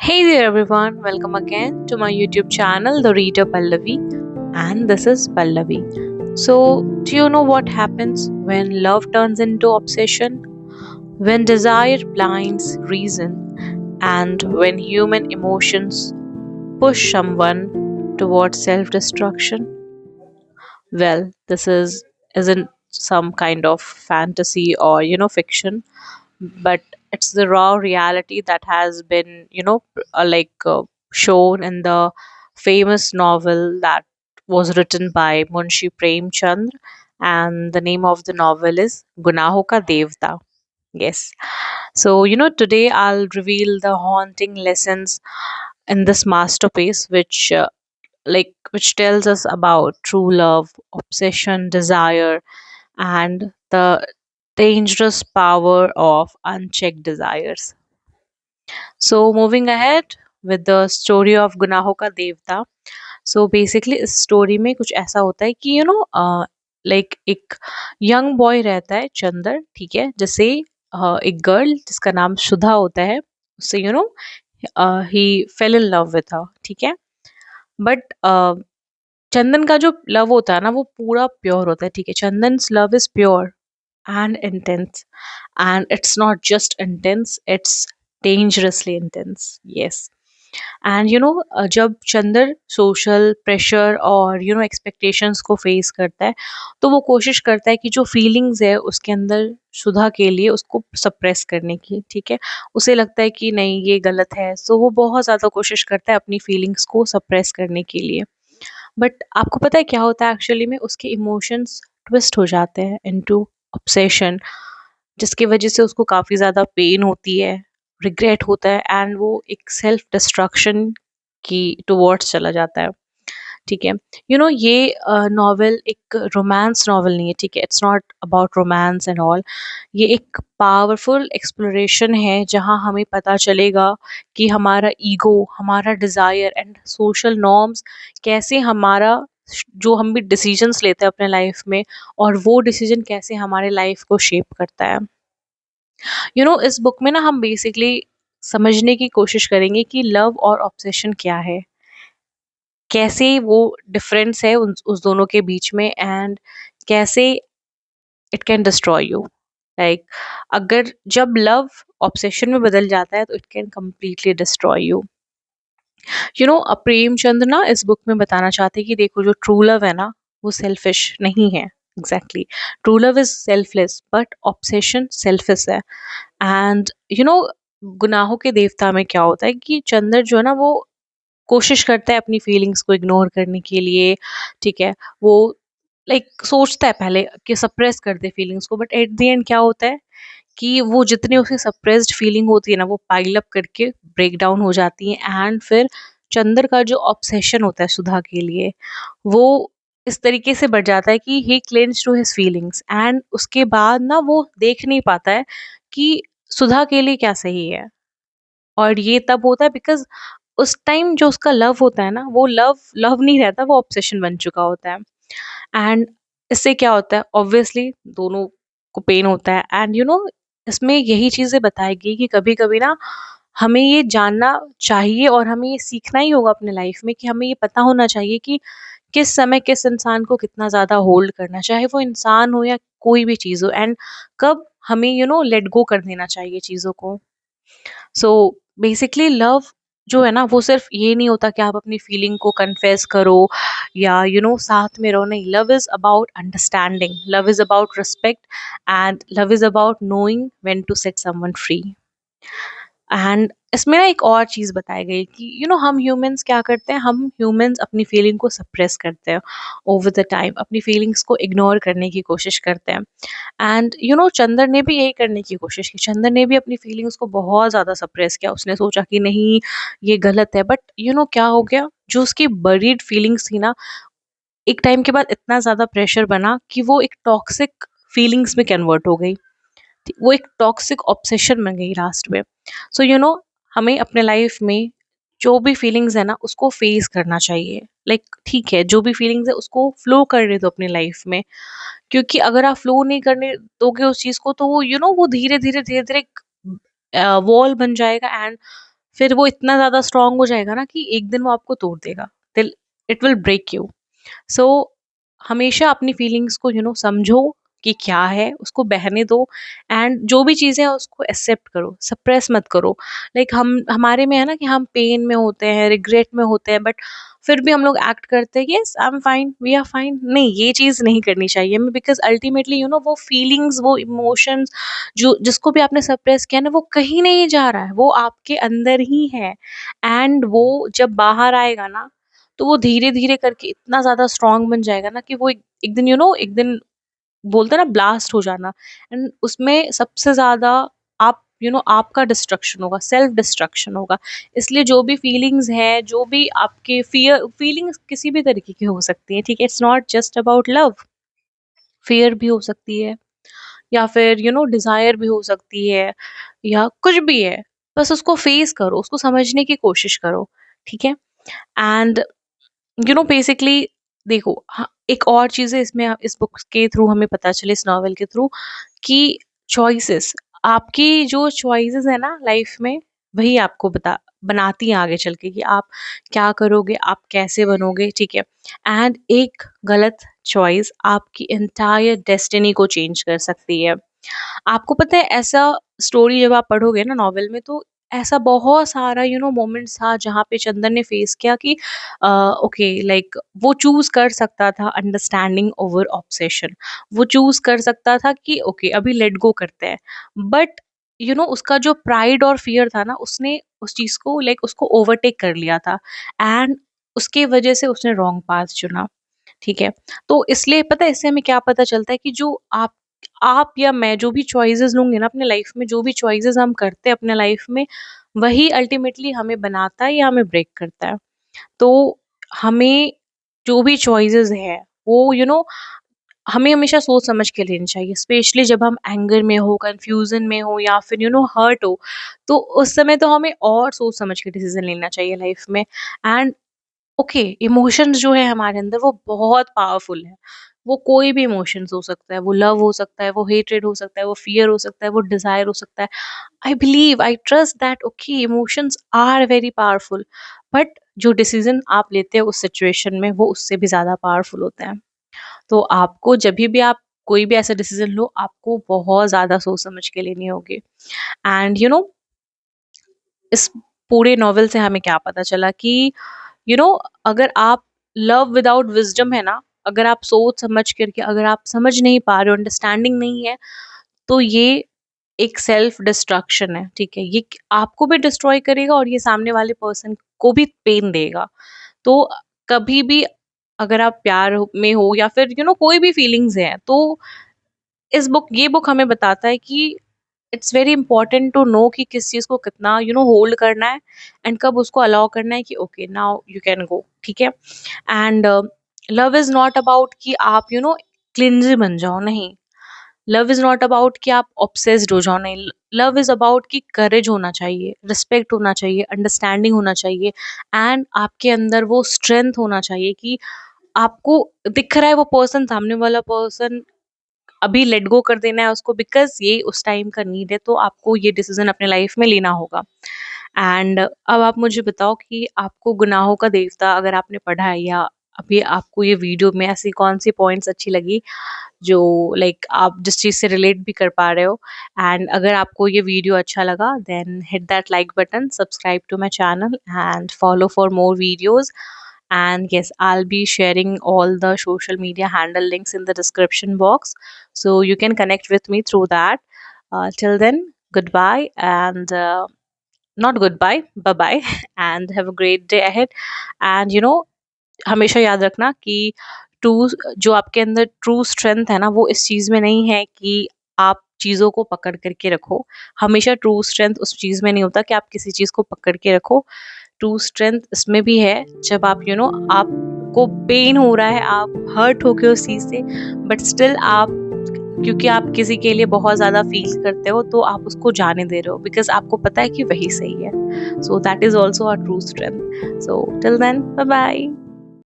Hey there everyone, welcome again to my YouTube channel, The Reader Pallavi, and this is Pallavi. So, do you know what happens when love turns into obsession? When desire blinds reason, and when human emotions push someone towards self destruction? Well, this isn't some kind of fantasy or fiction, but it's the raw reality that has been shown in the famous novel that was written by Munshi Premchand, and the name of the novel is Gunaho Ka Devta. Yes. So, today I'll reveal the haunting lessons in this masterpiece, which tells us about true love, obsession, desire, and the dangerous power of unchecked desires. So, moving ahead with the story of गुनाहों का देवता. So basically इस story में कुछ ऐसा होता है कि लाइक एक यंग बॉय रहता है चंदर, ठीक है, जैसे एक गर्ल जिसका नाम सुधा होता है, उससे ही fell in love with her, ठीक है। बट चंदन का जो लव होता है ना वो पूरा प्योर होता है, ठीक है। Chandan's love is pure and intense, and it's not just intense, it's dangerously intense. Yes. And जब चंदर सोशल प्रेशर और एक्सपेक्टेशंस को फेस करता है, तो वो कोशिश करता है कि जो फीलिंग्स है उसके अंदर सुधा के लिए उसको सप्रेस करने की, ठीक है। उसे लगता है कि नहीं ये गलत है, सो वो बहुत ज़्यादा कोशिश करता है अपनी फीलिंग्स को सप्रेस करने के लिए। बट आपको पता है क्या होता है एक्चुअली में, उसके इमोशंस ट्विस्ट हो जाते हैं इनटू ऑब्सेशन, जिसकी वजह से उसको काफ़ी ज़्यादा पेन होती है, रिग्रेट होता है, एंड वो एक सेल्फ डिस्ट्रक्शन की टुवर्ड्स चला जाता है, ठीक है। ये नॉवल एक रोमांस नॉवल नहीं है, ठीक है। It's not about romance and all. ये एक पावरफुल एक्सप्लोरेशन है जहाँ हमें पता चलेगा कि हमारा ईगो, हमारा डिज़ायर एंड सोशल नॉर्म्स कैसे हमारा जो हम भी डिसीजंस लेते हैं अपने लाइफ में, और वो डिसीजन कैसे हमारे लाइफ को शेप करता है। इस बुक में ना हम बेसिकली समझने की कोशिश करेंगे कि लव और ऑब्सेशन क्या है, कैसे वो डिफरेंस है उस दोनों के बीच में, एंड कैसे it can destroy you. Like अगर जब लव ऑब्सेशन में बदल जाता है तो it can completely destroy you. Premchand ना इस बुक में बताना चाहते हैं कि देखो, जो ट्रू लव है ना वो सेल्फिश नहीं है। Exactly, true love is selfless but obsession selfish है। एंड गुनाहों के देवता में क्या होता है कि चंदर जो है ना वो कोशिश करता है अपनी फीलिंग्स को इग्नोर करने के लिए, ठीक है। वो सोचता है पहले कि सप्रेस कर दे फीलिंग्स को, बट एट द एंड क्या होता है कि वो जितनी उसकी सप्रेस्ड फीलिंग होती है ना वो पाइल अप करके ब्रेक डाउन हो जाती है, एंड फिर चंदर का जो ऑब्सेशन होता है सुधा के लिए, वो इस तरीके से बढ़ जाता है कि he clings to his feelings, and उसके बाद ना वो देख नहीं पाता है कि सुधा के लिए क्या सही है। और ये तब होता है बिकॉज उस टाइम जो उसका लव होता है ना वो लव लव नहीं रहता, वो ऑब्सेशन बन चुका होता है। एंड इससे क्या होता है, ऑब्वियसली दोनों को पेन होता है। एंड इसमें यही चीज़ें बताई गई कि कभी कभी ना हमें ये जानना चाहिए और हमें ये सीखना ही होगा अपने लाइफ में, कि हमें ये पता होना चाहिए कि किस समय किस इंसान को कितना ज़्यादा होल्ड करना, चाहे वो इंसान हो या कोई भी चीज़ हो, एंड कब हमें लेट गो कर देना चाहिए चीज़ों को। सो बेसिकली लव जो है ना वो सिर्फ ये नहीं होता कि आप अपनी फीलिंग को कन्फेस करो या साथ में रहो, नहीं। Love is about understanding, love is about respect, and love is about knowing when to set someone free. And इसमें ना एक और चीज़ बताई गई कि हम ह्यूमंस क्या करते हैं, हम ह्यूमंस अपनी फीलिंग को सप्रेस करते हैं ओवर द टाइम, अपनी फीलिंग्स को इग्नोर करने की कोशिश करते हैं। एंड चंदर ने भी यही करने की कोशिश की, चंदर ने भी अपनी फीलिंग्स को बहुत ज़्यादा सप्रेस किया। उसने सोचा कि नहीं ये गलत है, बट क्या हो गया, जो उसकी बरीड फीलिंग्स थी ना, एक टाइम के बाद इतना ज़्यादा प्रेशर बना कि वो एक टॉक्सिक फीलिंग्स में कन्वर्ट हो गई, वो एक टॉक्सिक ऑब्सेशन बन गई लास्ट में। सो हमें अपने लाइफ में जो भी फीलिंग्स है ना उसको फेस करना चाहिए। ठीक है, जो भी फीलिंग्स है उसको फ्लो करने दो अपनी लाइफ में, क्योंकि अगर आप फ्लो नहीं करने दोगे उस चीज़ को तो वो वो धीरे धीरे धीरे धीरे वॉल बन जाएगा, एंड फिर वो इतना ज़्यादा स्ट्रॉन्ग हो जाएगा ना कि एक दिन वो आपको तोड़ देगा, till it will break you. So हमेशा अपनी फीलिंग्स को समझो कि क्या है, उसको बहने दो, एंड जो भी चीज़ें हैं उसको एक्सेप्ट करो, सप्रेस मत करो। लाइक हम हमारे में है ना कि हम पेन में होते हैं, रिग्रेट में होते हैं, बट फिर भी हम लोग एक्ट करते हैं, yes I am fine, we are fine. नहीं, ये चीज़ नहीं करनी चाहिए हमें, बिकॉज अल्टीमेटली वो फीलिंग्स, वो इमोशंस जो जिसको भी आपने सप्रेस किया ना, वो कहीं नहीं जा रहा है, वो आपके अंदर ही है। एंड वो जब बाहर आएगा ना, तो वो धीरे-धीरे करके इतना ज़्यादा स्ट्रॉन्ग बन जाएगा ना कि वो एक दिन एक दिन बोलते हैं ना ब्लास्ट हो जाना। एंड उसमें सबसे ज़्यादा आप आपका डिस्ट्रक्शन होगा, सेल्फ डिस्ट्रक्शन होगा। इसलिए जो भी फीलिंग्स हैं, जो भी आपके फीलिंग्स किसी भी तरीके की हो सकती हैं, ठीक है? It's not just about love, fear भी हो सकती है, या फिर डिज़ायर भी हो सकती है, या कुछ भी है। बस उसको फेस करो, उसको समझने की कोशिश करो, ठीक है? एंड बेसिकली देखो, हाँ, एक और चीज़ है इसमें, इस बुक के थ्रू हमें पता चले, इस नॉवल के थ्रू, कि चॉइसेस, आपकी जो चॉइसेस है ना लाइफ में, वही आपको बनाती हैं आगे चल के कि आप क्या करोगे, आप कैसे बनोगे, ठीक है? एंड एक गलत चॉइस आपकी एंटायर डेस्टिनी को चेंज कर सकती है। आपको पता है, ऐसा स्टोरी जब आप पढ़ोगे ना नॉवेल में, तो ऐसा बहुत सारा मोमेंट्स था जहाँ पे चंदन ने फेस किया कि ओके, लाइक वो चूज कर सकता था अंडरस्टैंडिंग ओवर ऑब्सेशन, वो चूज कर सकता था कि ओके अभी लेट गो करते हैं, बट उसका जो प्राइड और फियर था ना, उसने उस चीज को लाइक उसको ओवरटेक कर लिया था, एंड उसके वजह से उसने रॉन्ग पाथ चुना, ठीक है? तो इसलिए पता है, इससे हमें क्या पता चलता है कि जो आप या मैं जो भी चॉइसेस लूँगी ना अपने लाइफ में, जो भी चॉइसेस हम करते हैं अपने लाइफ में, वही अल्टीमेटली हमें बनाता है या हमें ब्रेक करता है। तो हमें जो भी चॉइसेस हैं, वो हमें हमेशा सोच समझ के लेनी चाहिए, स्पेशली जब हम एंगर में हो, कंफ्यूजन में हो, या फिर हर्ट हो, तो उस समय तो हमें और सोच समझ के डिसीजन लेना चाहिए लाइफ में। एंड ओके, इमोशंस जो है हमारे अंदर, वो बहुत पावरफुल है। वो कोई भी इमोशंस हो सकता है, वो लव हो सकता है, वो हेट्रेड हो सकता है, वो फियर हो सकता है, वो डिजायर हो सकता है। I believe, I trust that okay, emotions are very powerful, but जो डिसीजन आप लेते हैं उस सिचुएशन में, वो उससे भी ज्यादा पावरफुल होते हैं। तो आपको जब भी आप कोई भी ऐसा डिसीजन लो, आपको बहुत ज्यादा सोच समझ के लेनी होगी। एंड इस पूरे नॉवेल से हमें क्या पता चला कि अगर आप लव विदाउट विजडम है ना, अगर आप सोच समझ करके, अगर आप समझ नहीं पा रहे हो, अंडरस्टैंडिंग नहीं है, तो ये एक सेल्फ डिस्ट्रक्शन है, ठीक है? ये आपको भी डिस्ट्रॉय करेगा और ये सामने वाले पर्सन को भी पेन देगा। तो कभी भी अगर आप प्यार में हो, या फिर कोई भी फीलिंग्स है, तो ये बुक हमें बताता है कि it's very important to know कि किस चीज को कितना होल्ड करना है, एंड कब उसको अलाउ करना है कि okay now you can go, ठीक है? And love is not about कि आप क्लिंजी बन जाओ, नहीं। लव इज नॉट अबाउट कि आप ऑब्सेस्ड हो जाओ, नहीं। लव इज अबाउट कि करेज होना चाहिए, रिस्पेक्ट होना चाहिए, अंडरस्टैंडिंग होना चाहिए, एंड आपके अंदर वो स्ट्रेंथ होना चाहिए कि आपको दिख रहा है वो पर्सन, सामने वाला पर्सन, अभी लेट गो कर देना है उसको, बिकॉज ये उस टाइम का नीड है, तो आपको ये डिसीजन अपने लाइफ में लेना होगा। एंड अब आप मुझे बताओ कि आपको गुनाहों का देवता अगर आपने पढ़ा है, या अभी आपको ये वीडियो में ऐसी कौन सी पॉइंट्स अच्छी लगी जो लाइक आप जिस चीज से रिलेट भी कर पा रहे हो। एंड अगर आपको ये वीडियो अच्छा लगा, then hit that like button, subscribe to my channel, and follow for more videos. And yes, I'll be sharing all the social media handle links in the description box, so you can connect with me through that. Till then, goodbye, and not goodbye, bye bye, and have a great day ahead. And हमेशा याद रखना कि true जो आपके अंदर true strength है ना, वो इस चीज में नहीं है कि आप चीजों को पकड़ करके रखो। हमेशा ट्रू स्ट्रेंथ उस चीज में नहीं होता कि आप किसी चीज को पकड़ के रखो। ट्रू स्ट्रेंथ इसमें भी है जब आप आपको पेन हो रहा है, आप हर्ट हो गए उस चीज से, बट स्टिल आप, क्योंकि आप किसी के लिए बहुत ज्यादा फील करते हो, तो आप उसको जाने दे रहे हो, बिकॉज आपको पता है कि वही सही है। So that is also a true strength. So till then, bye bye.